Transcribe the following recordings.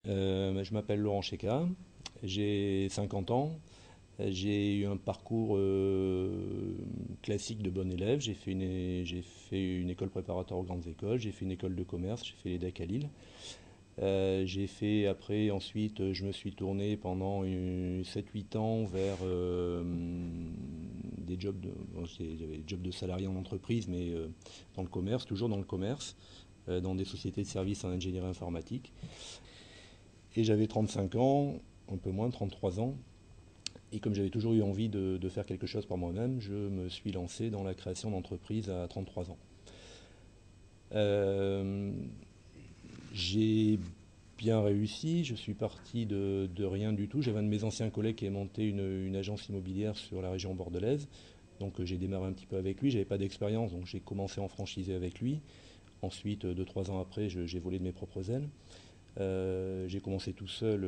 Je m'appelle Laurent Cheka, j'ai 50 ans, j'ai eu un parcours classique de bon élève. J'ai fait une école préparatoire aux grandes écoles, j'ai fait une école de commerce, j'ai fait l'EDEC à Lille. J'ai fait après, ensuite, je me suis tourné pendant 7-8 ans vers des jobs j'avais des jobs de salarié en entreprise, mais dans le commerce, toujours dans le commerce, dans des sociétés de services en ingénierie informatique. Et j'avais 35 ans, un peu moins, 33 ans. Et comme j'avais toujours eu envie de faire quelque chose par moi-même, je me suis lancé dans la création d'entreprise à 33 ans. Euh, j'ai bien réussi, je suis parti de rien du tout. J'avais un de mes anciens collègues qui a monté une agence immobilière sur la région bordelaise. Donc j'ai démarré un petit peu avec lui, j'avais pas d'expérience, donc j'ai commencé en franchisé avec lui. Ensuite, 2-3 ans après, j'ai volé de mes propres ailes. J'ai commencé tout seul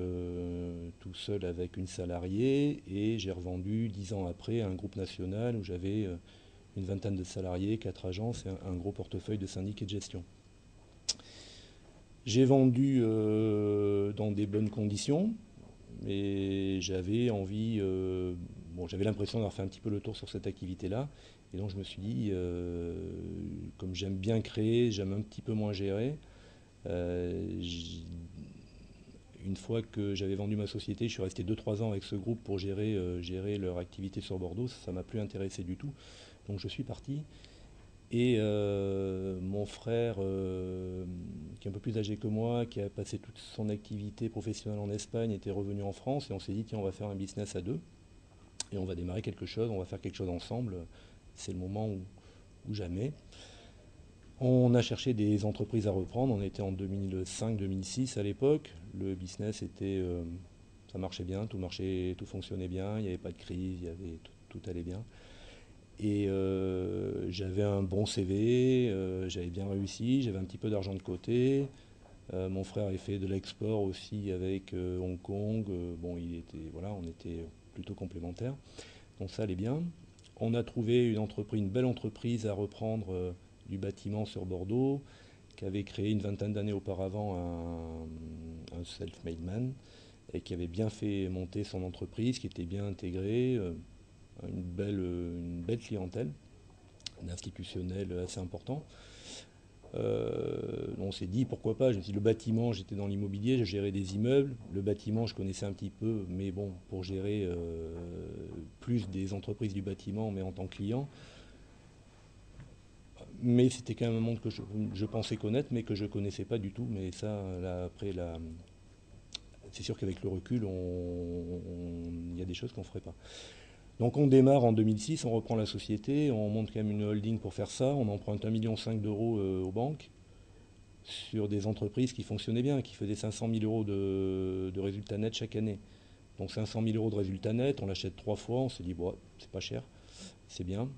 avec une salariée et j'ai revendu 10 ans après à un groupe national où j'avais une vingtaine de salariés, 4 agences et un gros portefeuille de syndic et de gestion. J'ai vendu dans des bonnes conditions, mais j'avais envie, j'avais l'impression d'avoir fait un petit peu le tour sur cette activité-là. Et donc je me suis dit, comme j'aime bien créer, j'aime un petit peu moins gérer. euh, Une fois que j'avais vendu ma société, je suis resté 2-3 ans avec ce groupe pour gérer leur activité sur Bordeaux. Ça ne m'a plus intéressé du tout. Donc je suis parti. Et mon frère, qui est un peu plus âgé que moi, qui a passé toute son activité professionnelle en Espagne, était revenu en France et on s'est dit, tiens, on va faire un business à deux et on va démarrer quelque chose, on va faire quelque chose ensemble. C'est le moment où jamais. On a cherché des entreprises à reprendre. On était en 2005-2006 à l'époque. Le business ça marchait bien, tout fonctionnait bien. Il n'y avait pas de crise, tout allait bien. Et j'avais un bon CV, j'avais bien réussi, j'avais un petit peu d'argent de côté. Mon frère avait fait de l'export aussi avec Hong Kong. Voilà, on était plutôt complémentaires. Donc ça allait bien. On a trouvé une belle entreprise à reprendre du bâtiment sur Bordeaux, qui avait créé une vingtaine d'années auparavant un self-made man et qui avait bien fait monter son entreprise, qui était bien intégrée, une belle clientèle, un institutionnel assez important. On s'est dit pourquoi pas. Je me suis dit, le bâtiment, j'étais dans l'immobilier, je gérais des immeubles. Le bâtiment, je connaissais un petit peu, mais bon, pour gérer plus des entreprises du bâtiment, mais en tant que client. Mais c'était quand même un monde que je pensais connaître, mais que je ne connaissais pas du tout. Mais ça, là, après, c'est sûr qu'avec le recul, il y a des choses qu'on ne ferait pas. Donc on démarre en 2006, on reprend la société, on monte quand même une holding pour faire ça, on emprunte 1,5 million d'euros aux banques sur des entreprises qui fonctionnaient bien, qui faisaient 500 000 euros de résultats nets chaque année. Donc 500 000 euros de résultats nets, on l'achète 3 fois, on se dit, bon, c'est pas cher, c'est bien,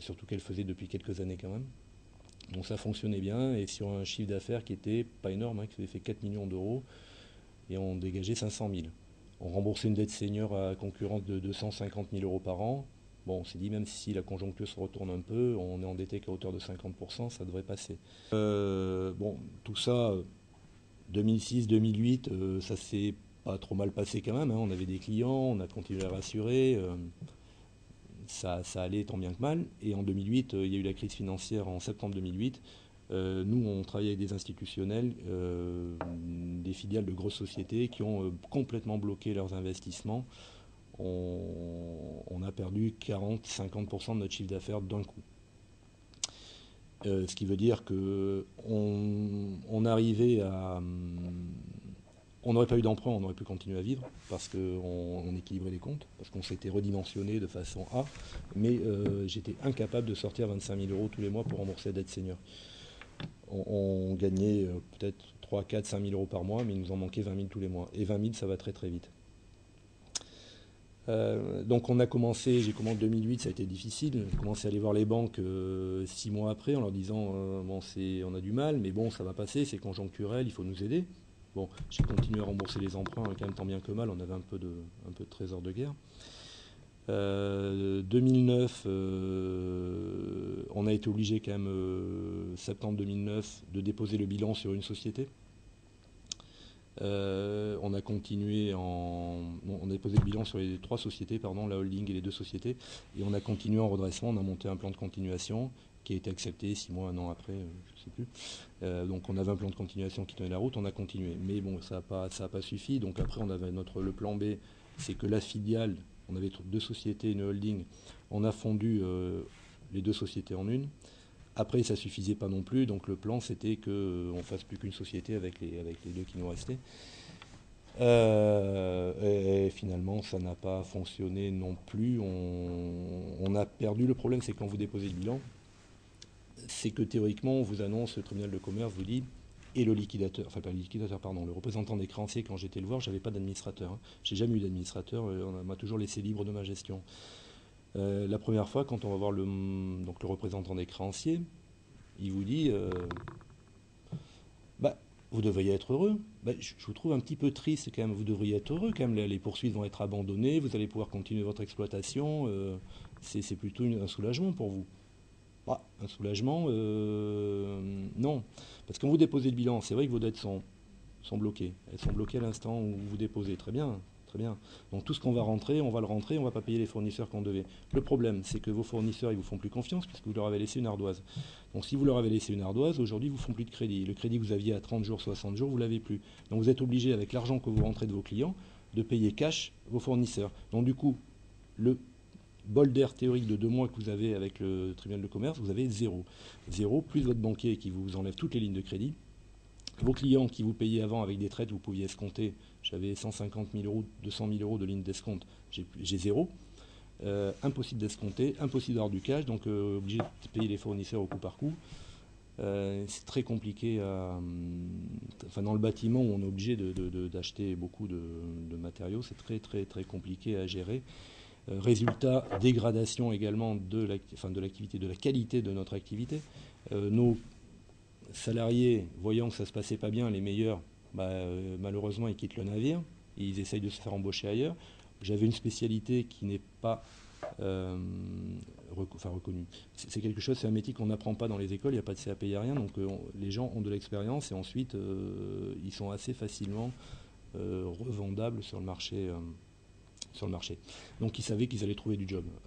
surtout qu'elle faisait depuis quelques années quand même. Donc ça fonctionnait bien, et sur un chiffre d'affaires qui était pas énorme, qui avait fait 4 millions d'euros, et on dégageait 500 000. On remboursait une dette senior à concurrence de 250 000 euros par an. Bon, on s'est dit, même si la conjoncture se retourne un peu, on est endetté qu'à hauteur de 50%, ça devrait passer. Tout ça, 2006-2008, ça s'est pas trop mal passé quand même, hein. On avait des clients, on a continué à rassurer. Ça allait tant bien que mal. Et en 2008, il y a eu la crise financière en septembre 2008. Nous, on travaillait avec des institutionnels, des filiales de grosses sociétés qui ont complètement bloqué leurs investissements. On a perdu 40-50% de notre chiffre d'affaires d'un coup. Ce qui veut dire que on arrivait à... On n'aurait pas eu d'emprunt, on aurait pu continuer à vivre parce qu'on équilibrait les comptes, parce qu'on s'était redimensionné de façon A, mais j'étais incapable de sortir 25 000 euros tous les mois pour rembourser la dette senior. On gagnait peut-être 3, 4, 5 000 euros par mois, mais il nous en manquait 20 000 tous les mois. Et 20 000, ça va très très vite. Donc j'ai commencé en 2008, ça a été difficile. J'ai commencé à aller voir les banques 6 mois après en leur disant on a du mal, mais bon, ça va passer, c'est conjoncturel, il faut nous aider. Bon, j'ai continué à rembourser les emprunts quand même tant bien que mal, on avait un peu de trésor de guerre. 2009, on a été obligé quand même, septembre 2009, de déposer le bilan sur une société. On a continué on a déposé le bilan sur les 3 sociétés, pardon, la holding et les 2 sociétés, et on a continué en redressement, on a monté un plan de continuation qui a été accepté 6 mois, 1 an après, je ne sais plus. Donc on avait un plan de continuation qui tenait la route, on a continué. Mais bon, ça n'a pas suffi, donc après on avait le plan B, c'est que la filiale, on avait 2 sociétés, une holding, on a fondu les 2 sociétés en une. Après, ça ne suffisait pas non plus, donc le plan c'était qu'on ne fasse plus qu'une société avec les 2 qui nous restaient. Et finalement, ça n'a pas fonctionné non plus. On a perdu. Le problème, c'est quand vous déposez le bilan, c'est que théoriquement, on vous annonce, le tribunal de commerce vous dit, et le liquidateur, enfin pas le liquidateur, pardon, le représentant des créanciers, quand j'étais le voir, j'avais pas d'administrateur. Hein. J'ai jamais eu d'administrateur, on m'a toujours laissé libre de ma gestion. La première fois, quand on va voir le représentant des créanciers, il vous dit bah, vous devriez être heureux. Bah, je vous trouve un petit peu triste quand même. Vous devriez être heureux quand même. Les poursuites vont être abandonnées. Vous allez pouvoir continuer votre exploitation. C'est plutôt un soulagement pour vous. Bah, un soulagement, non. Parce que quand vous déposez le bilan, c'est vrai que vos dettes sont bloquées. Elles sont bloquées à l'instant où vous déposez. Très bien. Très bien. Donc tout ce qu'on va rentrer, on va le rentrer, on ne va pas payer les fournisseurs qu'on devait. Le problème, c'est que vos fournisseurs, ils vous font plus confiance puisque vous leur avez laissé une ardoise. Donc si vous leur avez laissé une ardoise, aujourd'hui, ils vous font plus de crédit. Le crédit que vous aviez à 30 jours, 60 jours, vous l'avez plus. Donc vous êtes obligé, avec l'argent que vous rentrez de vos clients, de payer cash vos fournisseurs. Donc du coup, le bol d'air théorique de 2 mois que vous avez avec le tribunal de commerce, vous avez zéro. Zéro, plus votre banquier qui vous enlève toutes les lignes de crédit. Vos clients qui vous payaient avant avec des traites, vous pouviez escompter, j'avais 150 000 euros, 200 000 euros de ligne d'escompte, j'ai zéro. Impossible d'escompter, impossible d'avoir du cash, donc obligé de payer les fournisseurs au coup par coup. C'est très compliqué dans le bâtiment où on est obligé d'acheter beaucoup de matériaux, c'est très très très compliqué à gérer. Résultat, dégradation également de l'activité, de la qualité de notre activité. Nos salariés, voyant que ça se passait pas bien, les meilleurs, malheureusement, ils quittent le navire, ils essayent de se faire embaucher ailleurs. J'avais une spécialité qui n'est pas reconnue. C'est quelque chose, c'est un métier qu'on n'apprend pas dans les écoles, il n'y a pas de CAP, il n'y a rien, donc les gens ont de l'expérience et ensuite ils sont assez facilement revendables sur le marché. Donc ils savaient qu'ils allaient trouver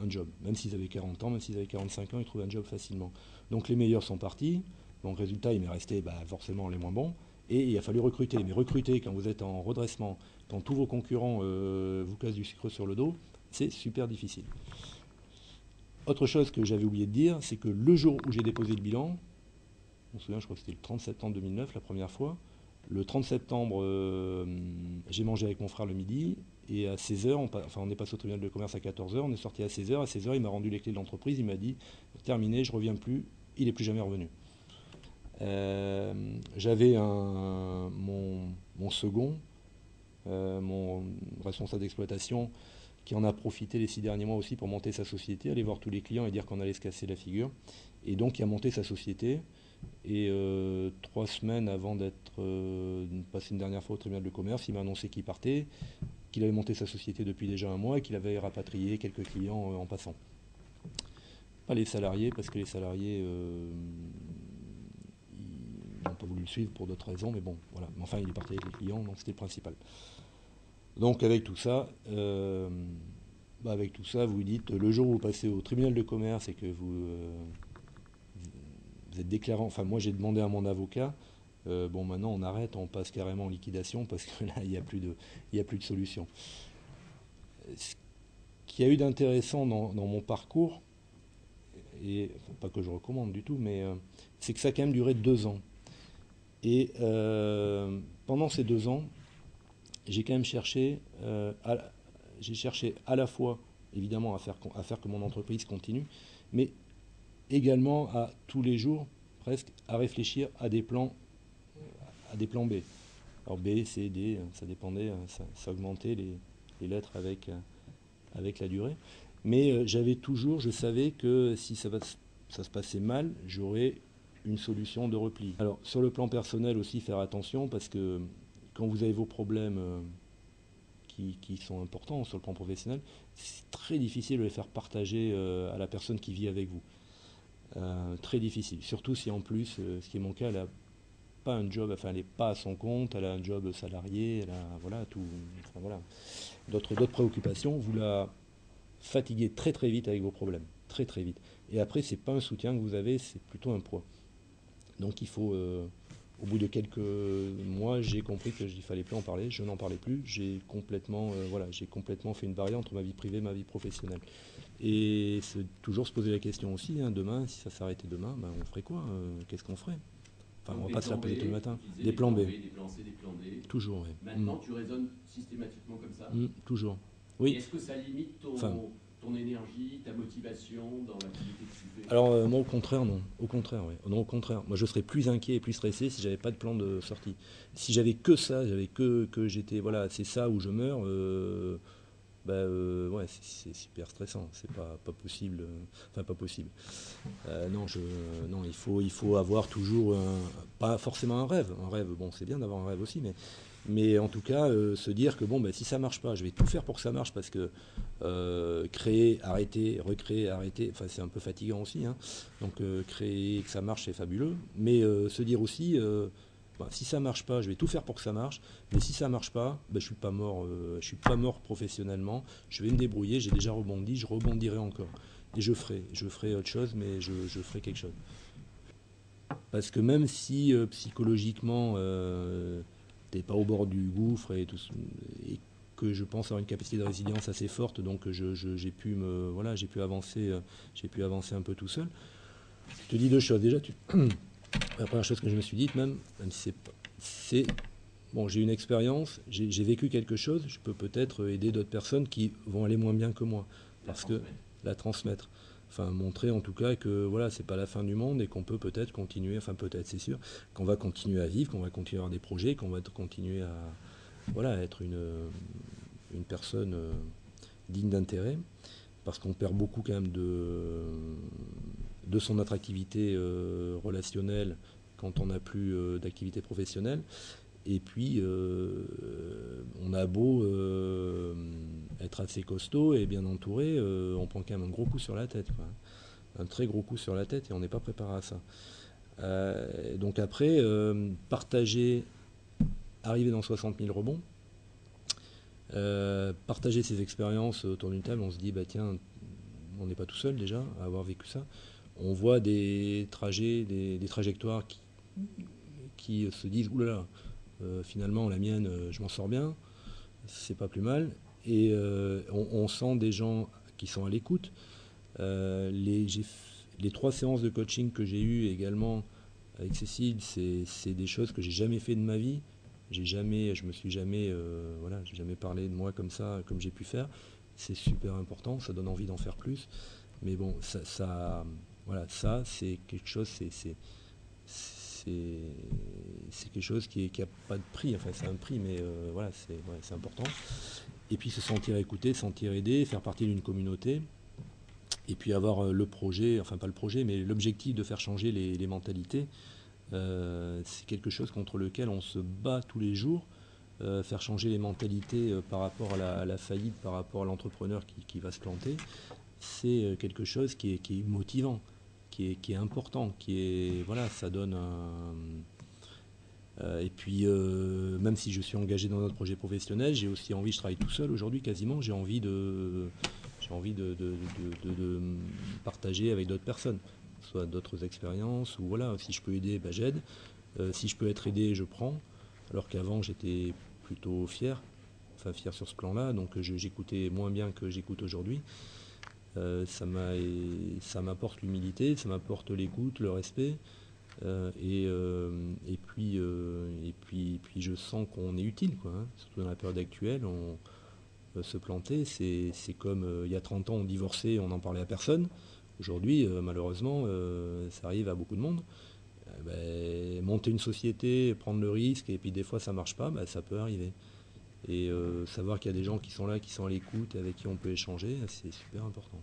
un job. Même s'ils avaient 40 ans, même s'ils avaient 45 ans, ils trouvaient un job facilement. Donc les meilleurs sont partis. Donc résultat, il m'est resté forcément les moins bons. Et il a fallu recruter. Mais recruter quand vous êtes en redressement, quand tous vos concurrents vous cassent du sucre sur le dos, c'est super difficile. Autre chose que j'avais oublié de dire, c'est que le jour où j'ai déposé le bilan, on se souvient, je crois que c'était le 30 septembre 2009, la première fois, le 30 septembre, j'ai mangé avec mon frère le midi, et à 16h, on est passé au tribunal de commerce à 14h, on est sorti à 16h, à 16h, il m'a rendu les clés de l'entreprise, il m'a dit, terminé, je ne reviens plus, il n'est plus jamais revenu. J'avais mon second, mon responsable d'exploitation, qui en a profité les 6 derniers mois aussi pour monter sa société, aller voir tous les clients et dire qu'on allait se casser la figure. Et donc il a monté sa société. Et 3 semaines avant d'être passé une dernière fois au tribunal de commerce, il m'a annoncé qu'il partait, qu'il avait monté sa société depuis déjà 1 mois et qu'il avait rapatrié quelques clients en passant. Pas les salariés, parce que les salariés ils n'ont pas voulu le suivre pour d'autres raisons, mais bon, voilà. Mais enfin, il est parti avec les clients, donc c'était le principal. Donc avec tout ça, vous dites, le jour où vous passez au tribunal de commerce et que vous êtes déclarant, enfin moi j'ai demandé à mon avocat, maintenant on arrête, on passe carrément en liquidation parce que là il n'y a plus de solution. Ce qu'il y a eu d'intéressant dans mon parcours, et pas que je recommande du tout, mais c'est que ça a quand même duré 2 ans. Et pendant ces 2 ans, j'ai quand même cherché, à la fois évidemment à faire que mon entreprise continue, mais également à tous les jours presque à réfléchir à des plans B. Alors B, C, D, ça dépendait, ça augmentait les lettres avec la durée. Mais je savais que si ça se passait mal, j'aurais une solution de repli. Alors sur le plan personnel aussi, faire attention parce que quand vous avez vos problèmes qui sont importants sur le plan professionnel, c'est très difficile de les faire partager à la personne qui vit avec vous. Très difficile. Surtout si en plus, ce qui est mon cas, pas un job, enfin elle n'est pas à son compte, elle a un job salarié, elle a voilà tout, enfin, voilà, d'autres préoccupations. Vous la fatiguez très très vite avec vos problèmes, très très vite. Et après c'est pas un soutien que vous avez, c'est plutôt un poids. Donc il faut, au bout de quelques mois, j'ai compris qu'il ne fallait plus en parler, je n'en parlais plus, j'ai complètement fait une barrière entre ma vie privée et ma vie professionnelle. Et c'est toujours se poser la question aussi, hein, demain, si ça s'arrêtait demain, ben, on ferait quoi qu'est-ce qu'on ferait? Enfin, Donc on ne va des pas se plans la B, poser tous les tu matins. disais Des des plans plans B, B, des plans C, des plans D. toujours, oui. Maintenant, tu raisonnes systématiquement comme ça. Toujours. Et Oui. est-ce que ça limite Enfin, ton énergie, ta motivation dans l'activité que tu fais? alors moi au contraire non, au contraire oui. Non au contraire, moi je serais plus inquiet et plus stressé si j'avais pas de plan de sortie. Si j'avais que ça, j'avais que j'étais voilà c'est ça où je meurs, ouais c'est super stressant, c'est pas possible, enfin pas possible. Non non il faut avoir toujours pas forcément un rêve bon c'est bien d'avoir un rêve aussi mais en tout cas, se dire que bon, ben, si ça marche pas, je vais tout faire pour que ça marche parce que créer, arrêter, recréer, arrêter, enfin c'est un peu fatigant aussi. Hein. Donc créer que ça marche, c'est fabuleux. Mais se dire aussi, ben, si ça marche pas, je vais tout faire pour que ça marche. Mais si ça marche pas, ben, je suis pas mort professionnellement. Je vais me débrouiller. J'ai déjà rebondi, je rebondirai encore. Et je ferai autre chose, mais je ferai quelque chose. Parce que même si psychologiquement t'es pas au bord du gouffre et que je pense avoir une capacité de résilience assez forte, donc j'ai pu j'ai pu avancer un peu tout seul. Je te dis deux choses. Déjà, la première chose que je me suis dite, même si c'est bon, j'ai une expérience, j'ai vécu quelque chose, je peux peut-être aider d'autres personnes qui vont aller moins bien que moi, parce que la transmettre. Enfin, montrer en tout cas que voilà, c'est pas la fin du monde et qu'on peut peut-être continuer, enfin peut-être c'est sûr, qu'on va continuer à vivre, qu'on va continuer à avoir des projets, qu'on va continuer à voilà, être une personne digne d'intérêt, parce qu'on perd beaucoup quand même de son attractivité relationnelle quand on n'a plus d'activité professionnelle. Et puis, on a beau être assez costaud et bien entouré, on prend quand même un gros coup sur la tête, quoi. Un très gros coup sur la tête et on n'est pas préparé à ça. Donc après, partager, arriver dans 60 000 rebonds, partager ses expériences autour d'une table, on se dit, bah tiens, on n'est pas tout seul déjà à avoir vécu ça. On voit des trajets, des trajectoires qui se disent, oulala, finalement la mienne, je m'en sors bien, c'est pas plus mal. Et on sent des gens qui sont à l'écoute. Les 3 séances de coaching que j'ai eues également avec Cécile, c'est des choses que j'ai jamais fait de ma vie. Je me suis jamais, voilà, j'ai jamais parlé de moi comme ça, comme j'ai pu faire. C'est super important, ça donne envie d'en faire plus. Mais bon, voilà, ça c'est quelque chose, c'est quelque chose qui a pas de prix. Enfin, c'est un prix, mais voilà, c'est important. Et puis se sentir écouté, se sentir aidé, faire partie d'une communauté. Et puis avoir le projet, enfin pas le projet, mais l'objectif de faire changer les mentalités. C'est quelque chose contre lequel on se bat tous les jours. Faire changer les mentalités par rapport à la faillite, par rapport à l'entrepreneur qui va se planter, c'est quelque chose qui est motivant, qui est important, voilà, ça donne un. Et puis, même si je suis engagé dans notre projet professionnel, j'ai aussi envie, je travaille tout seul aujourd'hui quasiment, j'ai envie de partager avec d'autres personnes, soit d'autres expériences, ou voilà, si je peux aider, bah, j'aide. Si je peux être aidé, je prends. Alors qu'avant, j'étais plutôt fier, enfin fier sur ce plan-là, donc j'écoutais moins bien que j'écoute aujourd'hui. Ça m'apporte l'humilité, ça m'apporte l'écoute, le respect. Et puis je sens qu'on est utile, quoi, hein. Surtout dans la période actuelle, se planter, c'est comme il y a 30 ans on divorçait, on n'en parlait à personne. Aujourd'hui, malheureusement, ça arrive à beaucoup de monde. Monter une société, prendre le risque, et puis des fois ça marche pas, ça peut arriver. Et savoir qu'il y a des gens qui sont là, qui sont à l'écoute, avec qui on peut échanger, c'est super important.